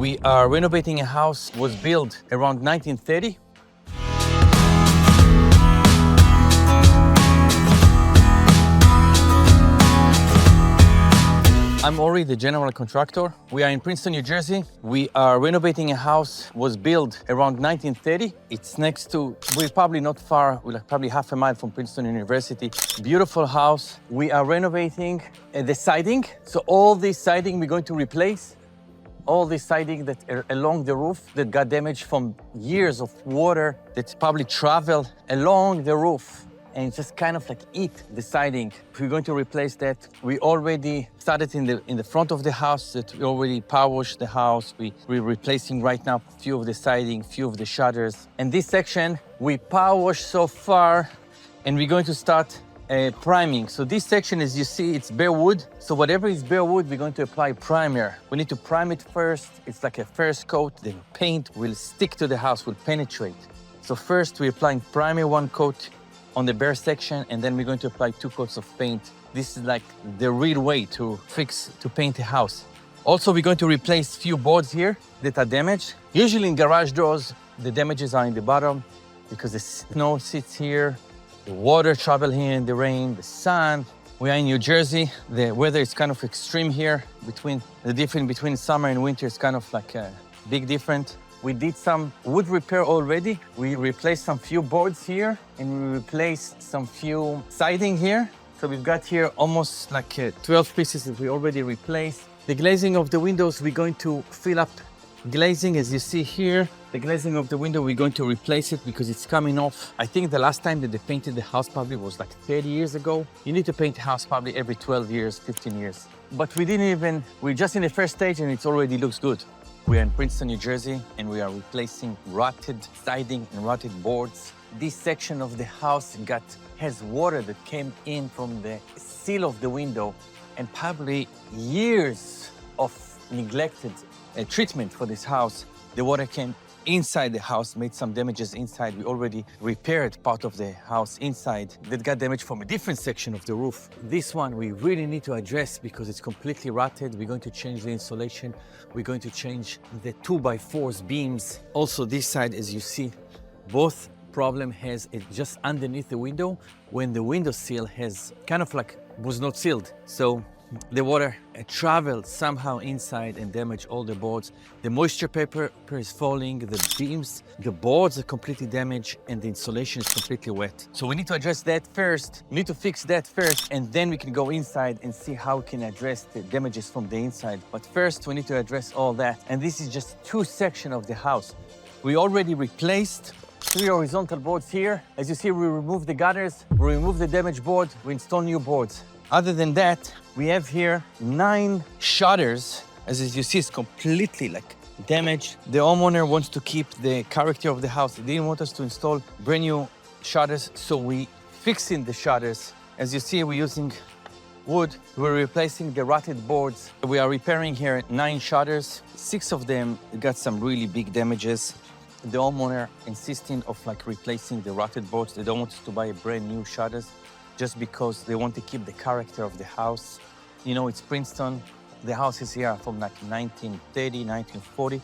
We are renovating a house was built around 1930. I'm Ori, the general contractor. We are in Princeton, New Jersey. We are renovating a house was built around 1930. It's next to, we're probably not far, we're like probably half a mile from Princeton University. Beautiful house. We are renovating the siding. So all this siding we're going to replace. All this siding that are along the roof that got damaged from years of water that probably traveled along the roof and just kind of like eat the siding. We're going to replace that. We already started in the front of the house. That we already power washed the house. We're replacing right now a few of the siding, few of the shutters. And this section we power washed so far, and we're going to start priming. So this section, as you see, it's bare wood. So whatever is bare wood, we're going to apply primer. We need to prime it first. It's like a first coat. Then paint will stick to the house, will penetrate. So first we're applying primer, one coat on the bare section, and then we're going to apply 2 coats of paint. This is like the real way to paint a house. Also, we're going to replace few boards here that are damaged. Usually in garage doors, the damages are in the bottom because the snow sits here, the water travel here in the rain, the sun. We are in New Jersey. The weather is kind of extreme here. The difference between summer and winter is kind of like a big difference. We did some wood repair already. We replaced some few boards here, and we replaced some few siding here. So we've got here almost like 12 pieces that we already replaced. The glazing of the windows, we're going to fill up glazing, as you see here. The glazing of the window, we're going to replace it because it's coming off. I think the last time that they painted the house probably was like 30 years ago. You need to paint a house probably every 12 years, 15 years. But we're just in the first stage and it already looks good. We are in Princeton, New Jersey, and we are replacing rotted siding and rotted boards. This section of the house has water that came in from the sill of the window, and probably years of neglected treatment for this house. The water came inside the house, made some damages inside. We already repaired part of the house inside that got damaged from a different section of the roof. This one we really need to address because it's completely rotted. We're going to change the insulation. We're going to change the 2x4 beams. Also this side, as you see, both problem has it just underneath the window when the window sill has kind of like was not sealed. So the water traveled somehow inside and damaged all the boards. The moisture paper is falling, the beams, the boards are completely damaged, and the insulation is completely wet. So we need to address that first. We need to fix that first, and then we can go inside and see how we can address the damages from the inside. But first, we need to address all that. And this is just 2 sections of the house. We already replaced 3 horizontal boards here. As you see, we removed the gutters, we removed the damaged board, we installed new boards. Other than that, we have here 9 shutters. As you see, it's completely like damaged. The homeowner wants to keep the character of the house. He didn't want us to install brand new shutters, so we fixing the shutters. As you see, we're using wood. We're replacing the rotted boards. We are repairing here 9 shutters. 6 of them got some really big damages. The homeowner insisting of like replacing the rotted boards. They don't want us to buy brand new shutters, just because they want to keep the character of the house. You know, it's Princeton. The houses here are from like 1930, 1940.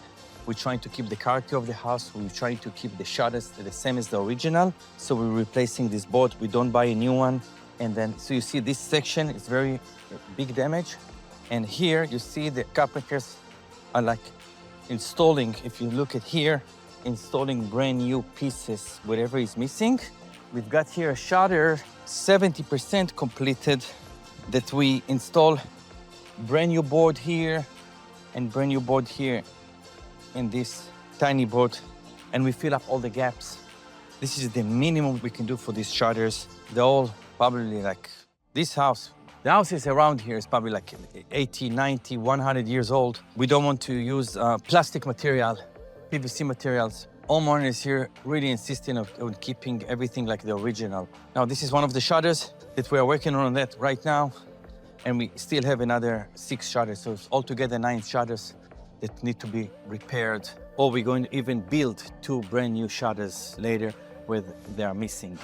We're trying to keep the character of the house. We're trying to keep the shutters the same as the original. So we're replacing this board. We don't buy a new one. And then, so you see this section is very big damage. And here you see the carpenters are like installing, if you look at here, installing brand new pieces, whatever is missing. We've got here a shutter, 70% completed, that we install brand new board here and brand new board here in this tiny board, and we fill up all the gaps. This is the minimum we can do for these shutters. They're all probably like this house. The houses around here is probably like 80, 90, 100 years old. We don't want to use plastic material, PVC materials. Homeowners here really insisting on keeping everything like the original. Now, this is one of the shutters that we are working on that right now, and we still have another 6 shutters. So it's altogether 9 shutters that need to be repaired, or we're going to even build 2 brand new shutters later where they are missing.